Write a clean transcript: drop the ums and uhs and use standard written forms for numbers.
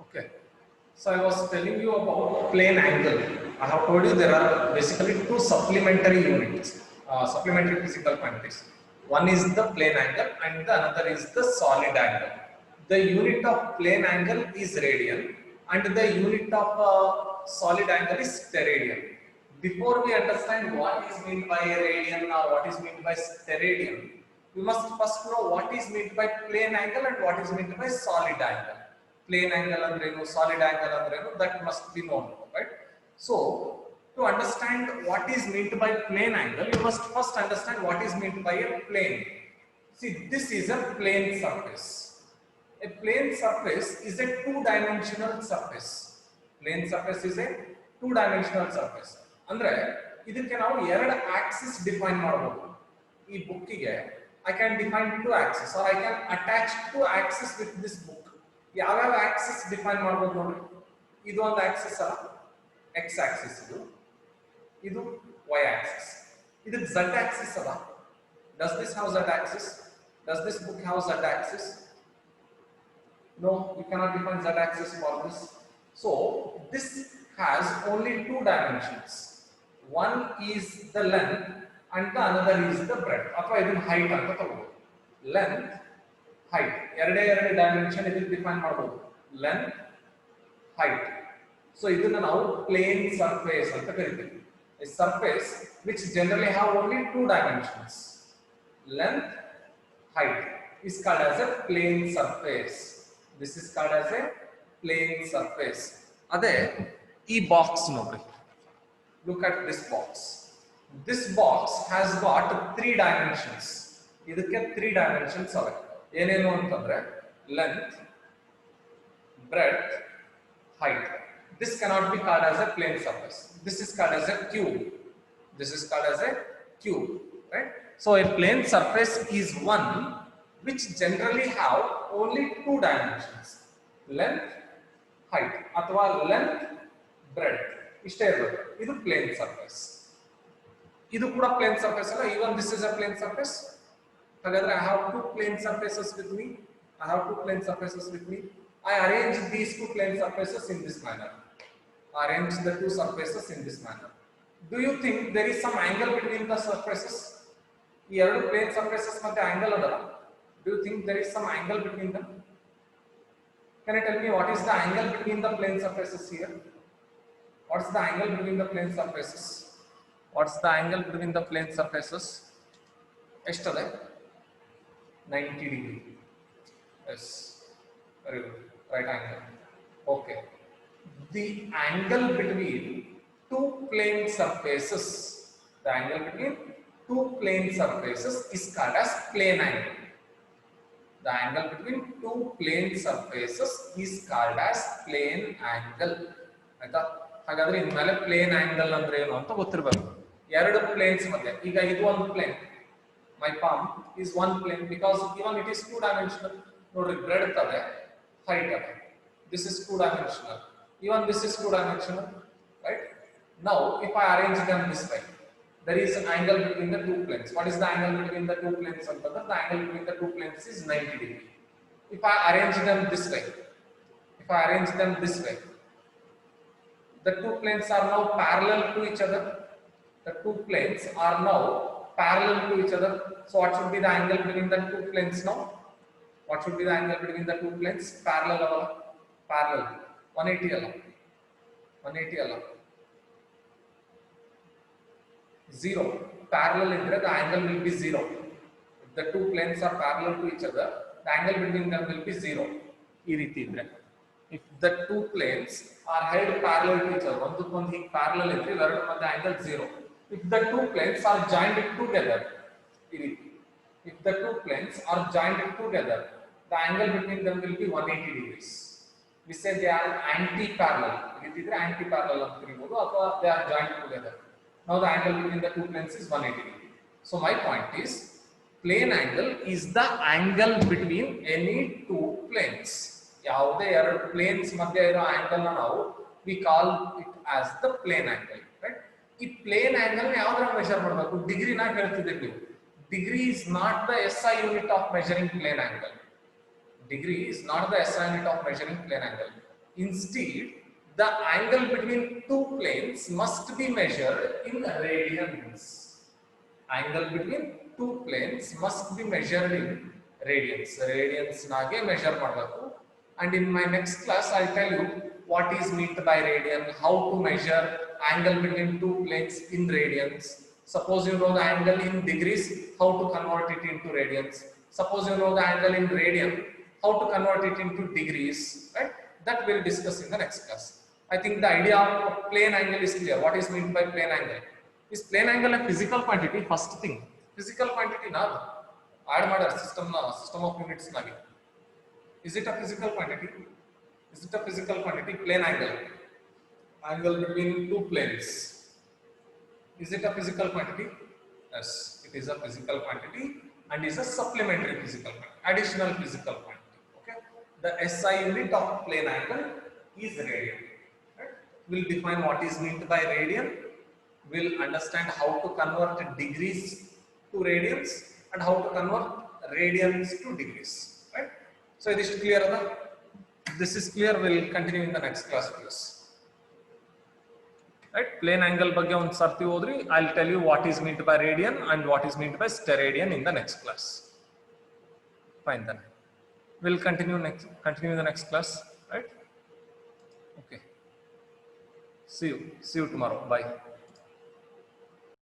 Okay. So I was telling you about plane angle. I have told you there are basically two supplementary units, supplementary physical quantities. One is the plane angle and the another is the solid angle. The unit of plane angle is radian and the unit of solid angle is steradian. Before we understand what is meant by a radian or what is meant by steradian, we must first know what is meant by plane angle and what is meant by solid angle. Plane angle andrenu, solid angle andrenu, that must be known, right? So to understand what is meant by plane angle, you must first understand what is meant by a plane. See, this is a plane surface. A plane surface is a two-dimensional surface. Plane surface is a two-dimensional surface. ಅಂದ್ರೆ ಇದಕ್ಕೆ ನಾವು ಎರಡು Axis define ಮಾಡಬಹುದು. ಈ ಬುಕ್ಕಿಗೆ I can define two axes or I can attach two axes with this book. ಯಾವ್ಯಾವ Axis define ಮಾಡಬಹುದು ನೋಡಿ. ಇದು ಒಂದು ಆಕ್ಸಿಸ್ ಅಲ್ಲ, x ಆಕ್ಸಿಸ್ ಇದು y ಆಕ್ಸಿಸ್. ಇದು z ಆಕ್ಸಿಸ್ ಅಲ್ಲ. Does this have z axis? Does this book have z axis? No, you cannot define z axis for this. So this has only two dimensions. One is the length and the another is the breadth. ಅಥವಾ ಇದನ್ನ height ಅಂತ ತಗೋಬಹುದು. Length, height. ಎರಡೇ dimension ಇದಕ್ಕೆ define ಮಾಡಬಹುದು. Length, height. So ಇದನ್ನ ನಾವು plane surface ಅಂತ ಕರೀತೀವಿ. A surface which generally have only two dimensions. Length, height is called as a plane surface. This is called as a plane surface. ಅದೇ ಈ box ನೋಡಿ. Look at this box. This box has got three dimensions. ಇದಕ್ಕೆ three dimensions ಅವೆ. ಏನೇನು ಅಂತಂದ್ರೆ length, breadth, height. This cannot be called as a plane surface. This is called as a cube. This is called as a cube, right? So a plane surface is one which generally have only two dimensions. Length, height. ಅಥವಾ length, breadth. ಇಷ್ಟೇ ಇರಬೇಕು. ಇದು plane surface. ಇದು ಕೂಡ plane surface ಅಲ್ಲ. Even this is a plane surface. ಹಾಗಾದ್ರೆ I have two plane surfaces with me. I have two plane surfaces with me. I arrange these two plane surfaces in this manner. I arrange the two surfaces in this manner. Do you think there is some angle between the surfaces? ಈ ಎರಡು plane surfaces ಮಧ್ಯೆ angle ಅದಲ್ಲ. Do you think there is some angle between them? Can you tell me what is the angle between the plane surfaces here? What's the angle between the plane surfaces? What's the angle between the plane surfaces? ಎಷ್ಟದೆ? 90 degree. Yes. Very good. Right angle. Okay. The angle between two plane surfaces, the angle between two plane surfaces is called as plane angle. The angle between two plane surfaces is called as plane angle. ಆಯ್ತಾ? ಹಾಗಾದ್ರೆ ಇನ್ಮೇಲೆ plane angle ಅಂದ್ರೆ ಏನು ಅಂತ ಗೊತ್ತಿರಬೇಕು. ಎರಡು planes ಮಧ್ಯೆ, ಈಗ ಇದು ಒಂದು plane, my palm is one plane because even it is two dimensional. ನೋಡ್ರಿ, breadth ಅದೇ, height ಅದೇ. This is two dimensional. Even this is two dimensional, right? Now if I arrange them this way, there is an angle between the two planes. What is the angle between the two planes? The angle between the two planes is 90 degree. If I arrange them this way, the two planes are now parallel to each other. The two planes are now parallel to each other. So what should be the angle between the two planes now? What should be the angle between the two planes? Parallel or parallel? 180 alla. 180 alla. 0. Parallel indre the angle will be 0. If the two planes are parallel to each other, the angle between them will be 0. ಈ ರೀತಿ ಇದ್ರೆ, if the two planes are held parallel to each other, ಒಂದಕ್ಕೊಂದು ಹೀಗೆ parallel ಇದ್ರೆ ಇವೆರಡರ ಮಧ್ಯೆ angle 0. If the two planes are joined together, if the two planes are joined together, the angle between them will be 180 degrees. We say they are anti-parallel. Ididre anti-parallel anta ಕರೀಬಹುದು, ಅಥವಾ they are joined together. Now the angle between the two planes is 180 degree. So my point is, plane angle is the angle between any two planes. ಯಾವುದೇ ಎರಡು planes ಮಧ್ಯೆ ಇರೋ angle ನ ನಾವು we call it as the plane angle, right? ಈ plane angle ಯಾವ್ದರ measure ಮಾಡಬೇಕು? Degree ನಾ ಹೇಳ್ತಿದ್ದೀವಿ ನೀವು. Degree is not the SI unit of measuring plane angle. Degree is not the SI unit of measuring plane angle. Instead, the angle between two planes must be measured in radians. Angle between two planes must be measured in radians. Radians nage measure ಮಾಡಬೇಕು. And in my next class, I'll tell you what is meant by radian, how to measure angle between two planes in radians. Suppose you know the angle in degrees, how to convert it into radians. Suppose you know the angle in radian, how to convert it into degrees, right? That we'll discuss in the next class. I think the idea of plane angle is clear. What is meant by plane angle? Is plane angle a physical quantity? First thing, physical quantity na add madar system of units nage. Is it a physical quantity? Is it a physical quantity? Plane angle. Angle between two planes. Is it a physical quantity? Yes, it is a physical quantity and is a supplementary physical quantity, additional physical quantity. Okay. The SI unit of plane angle is radian. Right? We'll define what is meant by radian. We'll understand how to convert degrees to radians and how to convert radians to degrees. Right? So this is clear, na? This is clear. We'll continue in the next class, please. Right, plane angle ಬಗ್ಗೆ ಒಂದು ಸರ್ತಿ ಹೋದ್ರಿ. I'll tell you what is meant by radian and what is meant by steradian in the next class. Fine then. We'll continue in the next class, right? Okay. See you tomorrow. Bye.